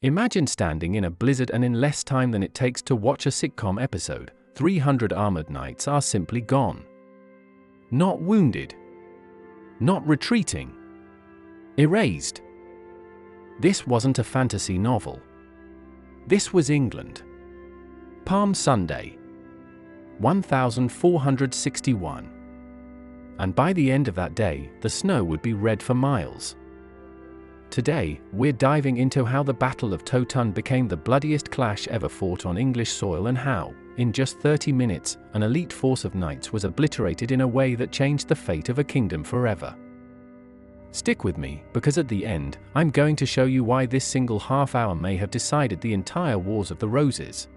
Imagine standing in a blizzard and in less time than it takes to watch a sitcom episode, 300 armored knights are simply gone. Not wounded. Not retreating. Erased. This wasn't a fantasy novel. This was England. Palm Sunday. 1461. And by the end of that day, the snow would be red for miles. Today, we're diving into how the Battle of Towton became the bloodiest clash ever fought on English soil and how, in just 30 minutes, an elite force of knights was obliterated in a way that changed the fate of a kingdom forever. Stick with me, because at the end, I'm going to show you why this single half hour may have decided the entire Wars of the Roses.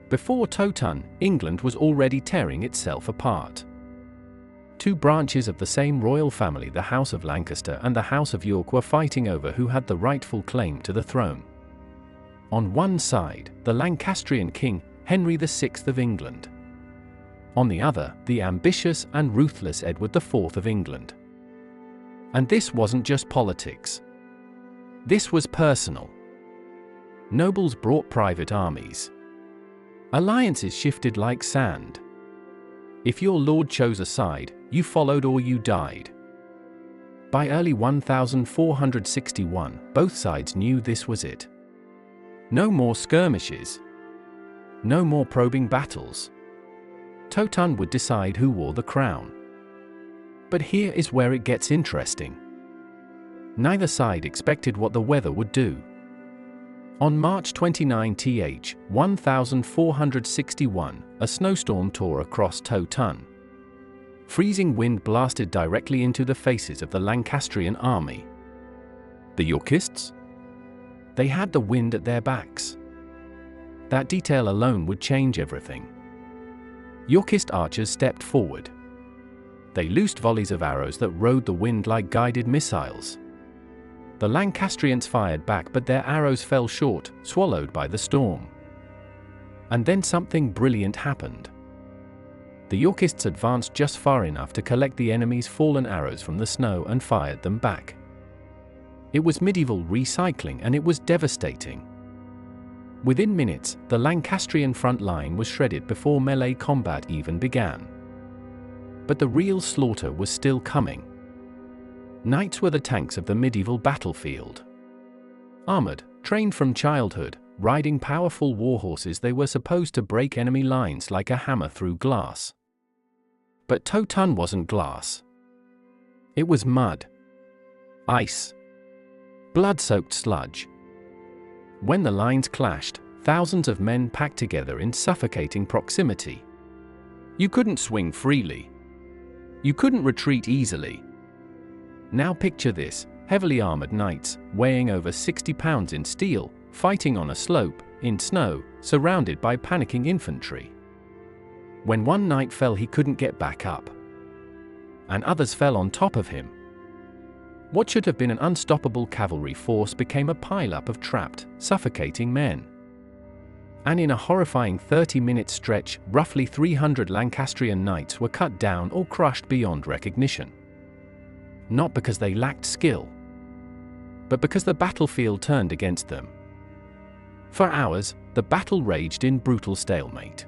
Before Towton, England was already tearing itself apart. Two branches of the same royal family, the House of Lancaster and the House of York, were fighting over who had the rightful claim to the throne. On one side, the Lancastrian king, Henry VI of England. On the other, the ambitious and ruthless Edward IV of England. And this wasn't just politics. This was personal. Nobles brought private armies. Alliances shifted like sand. If your lord chose a side, you followed or you died. By early 1461, both sides knew this was it. No more skirmishes. No more probing battles. Towton would decide who wore the crown. But here is where it gets interesting. Neither side expected what the weather would do. On March 29, 1461, a snowstorm tore across Towton. Freezing wind blasted directly into the faces of the Lancastrian army. The Yorkists? They had the wind at their backs. That detail alone would change everything. Yorkist archers stepped forward. They loosed volleys of arrows that rode the wind like guided missiles. The Lancastrians fired back, but their arrows fell short, swallowed by the storm. And then something brilliant happened. The Yorkists advanced just far enough to collect the enemy's fallen arrows from the snow and fired them back. It was medieval recycling, and it was devastating. Within minutes, the Lancastrian front line was shredded before melee combat even began. But the real slaughter was still coming. Knights were the tanks of the medieval battlefield. Armored, trained from childhood, riding powerful war horses, they were supposed to break enemy lines like a hammer through glass. But Towton wasn't glass. It was mud. Ice. Blood-soaked sludge. When the lines clashed, thousands of men packed together in suffocating proximity. You couldn't swing freely. You couldn't retreat easily. Now picture this, heavily armored knights, weighing over 60 pounds in steel, fighting on a slope, in snow, surrounded by panicking infantry. When one knight fell, he couldn't get back up. And others fell on top of him. What should have been an unstoppable cavalry force became a pileup of trapped, suffocating men. And in a horrifying 30-minute stretch, roughly 300 Lancastrian knights were cut down or crushed beyond recognition. Not because they lacked skill, but because the battlefield turned against them. For hours, the battle raged in brutal stalemate.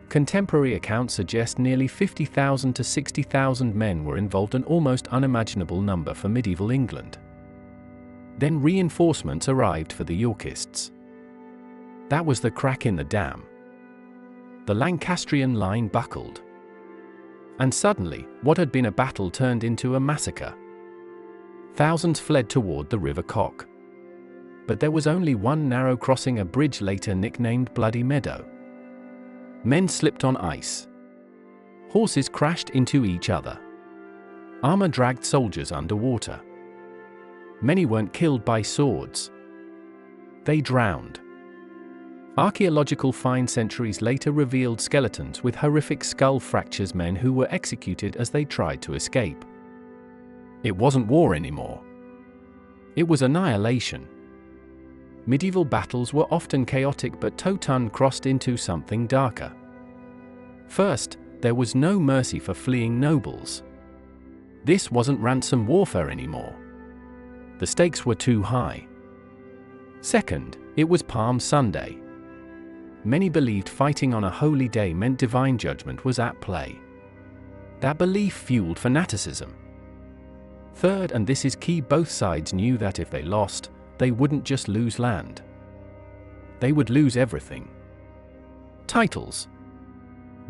Contemporary accounts suggest nearly 50,000 to 60,000 men were involved, an almost unimaginable number for medieval England. Then reinforcements arrived for the Yorkists. That was the crack in the dam. The Lancastrian line buckled. And suddenly, what had been a battle turned into a massacre. Thousands fled toward the River Cock. But there was only one narrow crossing, a bridge later nicknamed Bloody Meadow. Men slipped on ice. Horses crashed into each other. Armor dragged soldiers underwater. Many weren't killed by swords. They drowned. Archaeological finds centuries later revealed skeletons with horrific skull fractures, men who were executed as they tried to escape. It wasn't war anymore. It was annihilation. Medieval battles were often chaotic, but Towton crossed into something darker. First, there was no mercy for fleeing nobles. This wasn't ransom warfare anymore. The stakes were too high. Second, it was Palm Sunday. Many believed fighting on a holy day meant divine judgment was at play. That belief fueled fanaticism. Third, and this is key, both sides knew that if they lost, they wouldn't just lose land. They would lose everything. Titles,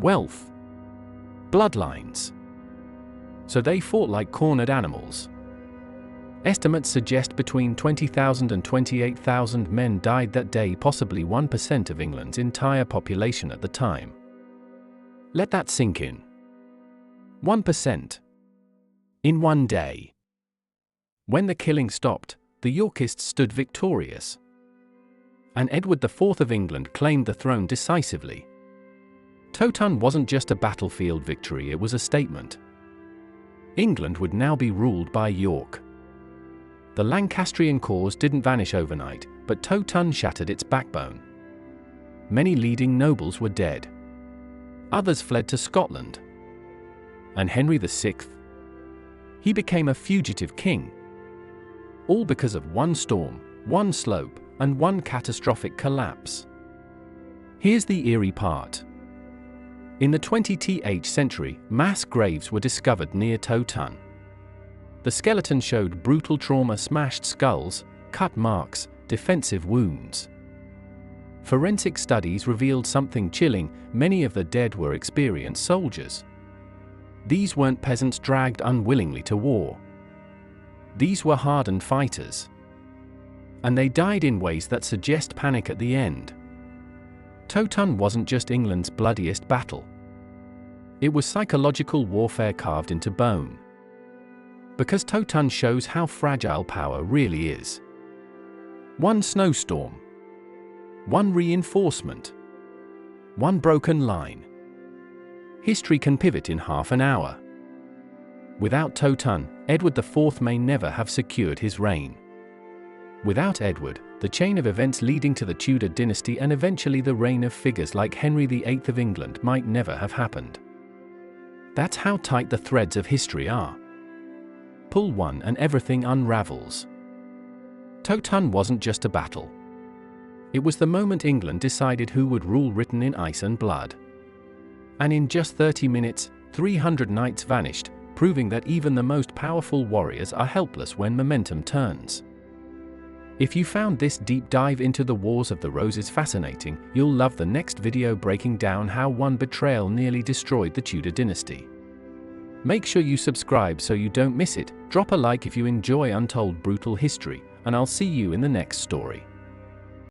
wealth, bloodlines. So they fought like cornered animals. Estimates suggest between 20,000 and 28,000 men died that day, possibly 1% of England's entire population at the time. Let that sink in. 1%. In one day. When the killing stopped, the Yorkists stood victorious. And Edward IV of England claimed the throne decisively. Towton wasn't just a battlefield victory, it was a statement. England would now be ruled by York. The Lancastrian cause didn't vanish overnight, but Towton shattered its backbone. Many leading nobles were dead. Others fled to Scotland. And Henry VI? He became a fugitive king. All because of one storm, one slope, and one catastrophic collapse. Here's the eerie part. In the 20th century, mass graves were discovered near Towton. The skeleton showed brutal trauma, smashed skulls, cut marks, defensive wounds. Forensic studies revealed something chilling: many of the dead were experienced soldiers. These weren't peasants dragged unwillingly to war. These were hardened fighters. And they died in ways that suggest panic at the end. Towton wasn't just England's bloodiest battle. It was psychological warfare carved into bone. Because Towton shows how fragile power really is. One snowstorm. One reinforcement. One broken line. History can pivot in half an hour. Without Towton, Edward IV may never have secured his reign. Without Edward, the chain of events leading to the Tudor dynasty and eventually the reign of figures like Henry VIII of England might never have happened. That's how tight the threads of history are. Pull one and everything unravels. Towton wasn't just a battle. It was the moment England decided who would rule, written in ice and blood. And in just 30 minutes, 300 knights vanished, proving that even the most powerful warriors are helpless when momentum turns. If you found this deep dive into the Wars of the Roses fascinating, you'll love the next video breaking down how one betrayal nearly destroyed the Tudor dynasty. Make sure you subscribe so you don't miss it, drop a like if you enjoy untold brutal history, and I'll see you in the next story.